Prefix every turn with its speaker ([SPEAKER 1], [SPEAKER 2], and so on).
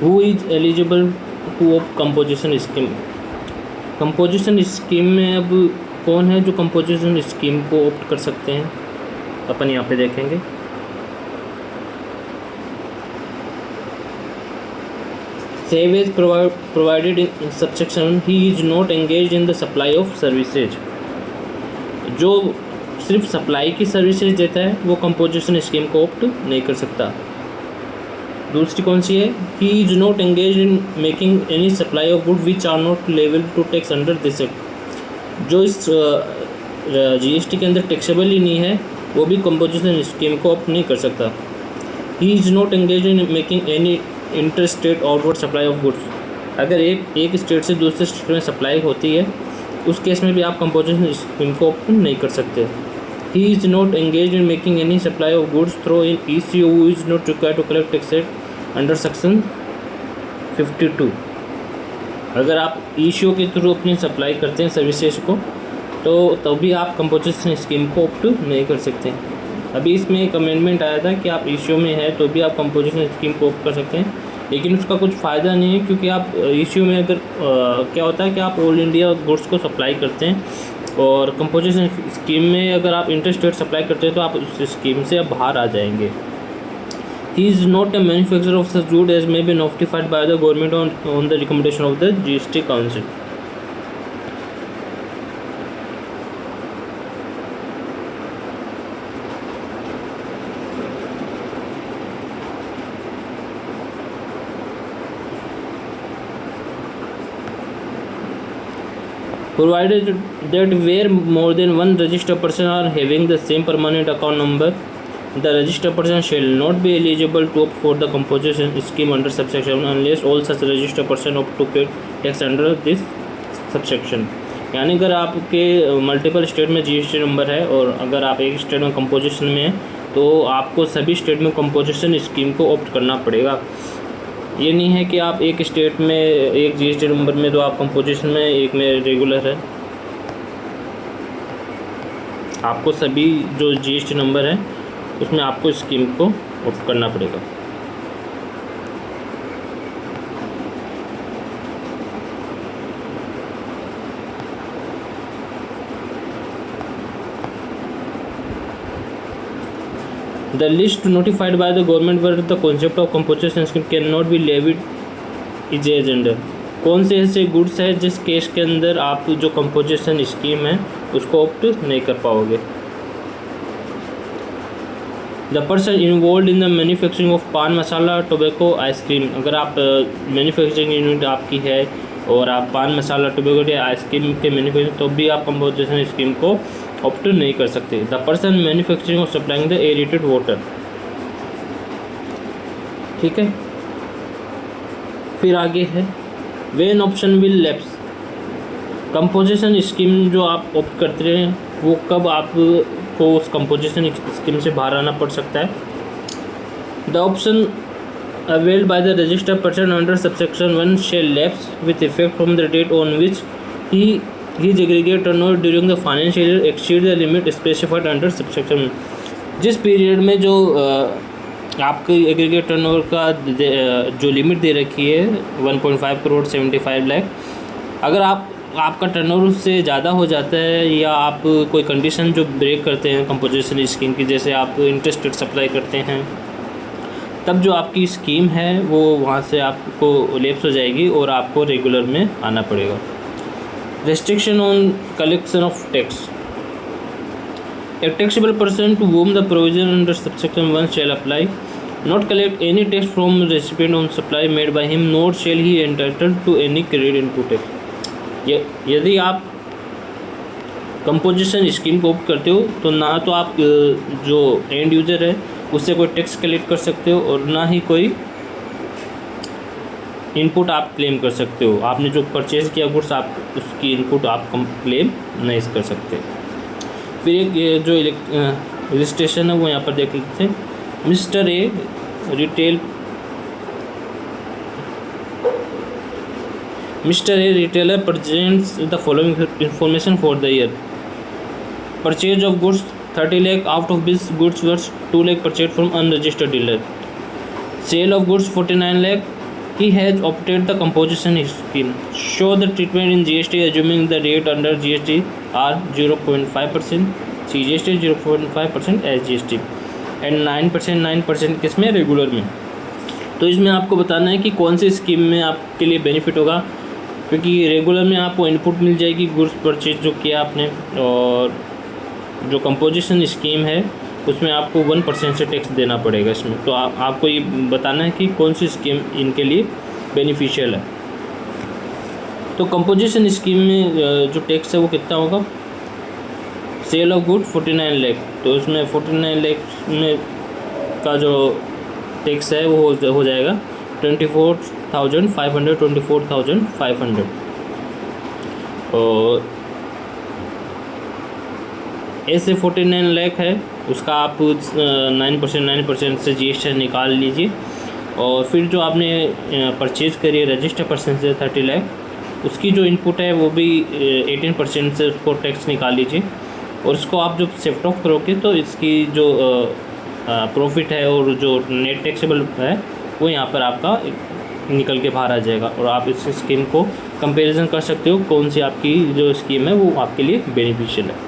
[SPEAKER 1] Who is eligible two of composition scheme. Composition scheme में अब कौन है जो कंपोजिशन स्कीम को ऑप्ट कर सकते हैं, अपन यहाँ पे देखेंगे। Save is provided in subsection he is not engaged in the supply of services। जो सिर्फ सप्लाई की सर्विसेज देता है वो कंपोजिशन स्कीम को ऑप्ट नहीं कर सकता। दूसरी कौन सी है, he is not engage in making any supply of good which are not level to tax under this act. जो इस जीएसटी के अंदर टैक्सेबल ही नहीं है वो भी कंपोजिशन स्कीम को ऑप्ट नहीं कर सकता। ही is not engage in making any inter state outward supply of goods. अगर एक स्टेट से दूसरे स्टेट में सप्लाई होती है उस केस में भी आप कंपोजिशन स्कीम को ऑप्ट नहीं कर सकते। He is not engage in making any supply of goods through in ECU who is not required to collect tax under section 52। अगर आप ECU के थ्रू अपनी सप्लाई करते हैं सर्विसेज को तो तभी आप कंपोजिशन स्कीम को ऑप्ट नहीं कर सकते। अभी इसमें एक अमेंडमेंट आया था कि आप ECU में है तो भी आप कंपोजिशन स्कीम को ऑप्ट कर सकते हैं, लेकिन उसका कुछ फ़ायदा नहीं है क्योंकि आप ECU में अगर क्या होता है कि आप ऑल इंडिया गुड्स को सप्लाई करते हैं और कंपोजिशन स्कीम में अगर आप इंटर स्टेट सप्लाई करते हैं तो आप उस स्कीम से अब बाहर आ जाएंगे। He is not a manufacturer of such good as may be notified by the government on the recommendation of the GST council. Provided that where more than one registered person are having the same permanent account number, the registered person shall not be eligible to opt for the composition scheme under subsection unless all such registered person opt to pay tax under this subsection। यानी अगर आपके multiple state में GST number है और अगर आप एक state में कंपोजिशन में हैं तो आपको सभी स्टेट में कंपोजिशन स्कीम को ऑप्ट करना पड़ेगा। ये नहीं है कि आप एक स्टेट में एक GST नंबर में तो आप कंपोजिशन में, एक में रेगुलर है। आपको सभी जो GST नंबर है उसमें आपको स्कीम को ऑप्ट करना पड़ेगा। The list notified by the government where the concept of composition scheme cannot be levied is agenda। कौन से ऐसे गुड्स है जिस केस के अंदर आप जो कंपोजिशन स्कीम है उसको ऑप्ट नहीं कर पाओगे। The person involve in the manufacturing of पान मसाला टोबैको आइसक्रीम। अगर आप मैन्युफैक्चरिंग यूनिट आपकी है और आप पान मसाला टोबैको या आइसक्रीम के मैन्युफैक्चरिंग तो भी आप कंपोजिशन स्कीम को ऑप्ट नहीं कर सकते। द पर्सन मैन्युफैक्चरिंग और सप्लाइंग द एरेटेड वाटर। ठीक है, फिर आगे है when option will lapse. Composition scheme जो आप ऑप्ट करते हैं वो कब आपको उस कंपोजिशन स्कीम से बाहर आना पड़ सकता है। The option availed by the registered person under subsection 1 shall lapse with effect from the date on which his aggregate turnover during the financial year exceed the limit specified under subsection 1। जिस period में जो आपके aggregate turnover का जो limit दे रखी है 1.5 करोड़ 75 लाख, अगर आपका टर्नओवर उससे ज़्यादा हो जाता है या आप कोई कंडीशन जो ब्रेक करते हैं कंपोजिशन स्कीम की, जैसे आप इंटरेस्टेड सप्लाई करते हैं, तब जो आपकी स्कीम है वो वहाँ से आपको लैप्स हो जाएगी और आपको रेगुलर में आना पड़ेगा। Restriction on collection of tax। A taxable person to whom the provision under subsection 1 shall apply not collect any tax from recipient on supply made by him, nor shall he entitled to any credit into tax। यदि आप composition scheme को opt करते हो तो ना तो आप जो एंड यूज़र है उससे कोई टैक्स कलेक्ट कर सकते हो और ना ही कोई इनपुट आप क्लेम कर सकते हो। आपने जो परचेज़ किया गुड्स आप उसकी इनपुट आप क्लेम नहीं कर सकते। फिर एक जो रजिस्ट्रेशन है वो यहाँ पर देख लेते हैं। Mister A retailer presents the following information for the year: purchase of goods 30 lakh, out of which goods worth 2 lakh purchased from unregistered dealer, sale of goods 49 lakh, He has opted the composition scheme. Show the treatment in GST assuming the rate under GST are 0.5%, CGST 0.5% SGST and 9% किस में, regular में। तो इसमें आपको बताना है कि कौन सी स्कीम में आपके लिए बेनिफिट होगा, क्योंकि रेगुलर में आपको इनपुट मिल जाएगी गुड्स परचेज जो किया आपने, और जो कंपोजिशन स्कीम है उसमें आपको 1% से टैक्स देना पड़ेगा इसमें। तो आपको ये बताना है कि कौन सी स्कीम इनके लिए बेनिफिशियल है। तो कंपोजिशन स्कीम में जो टैक्स है वो कितना होगा, सेल ऑफ गुड 49 लाख, तो उसमें 49 लाख में का जो टैक्स है वो हो जाएगा 24,500 और ऐसे 49 लाख है उसका आप 9% से GST निकाल लीजिए, और फिर जो आपने परचेज करी है रजिस्टर पर्सन से 30 लाख, उसकी जो इनपुट है वो भी 18% से उसको टैक्स निकाल लीजिए, और इसको आप जब शिफ्ट ऑफ करोगे तो इसकी जो प्रॉफिट है और जो नेट टैक्सेबल है वो यहाँ पर आपका निकल के बाहर आ जाएगा, और आप इस स्कीम को कंपैरिजन कर सकते हो कौन सी आपकी जो स्कीम है वो आपके लिए बेनिफिशियल है।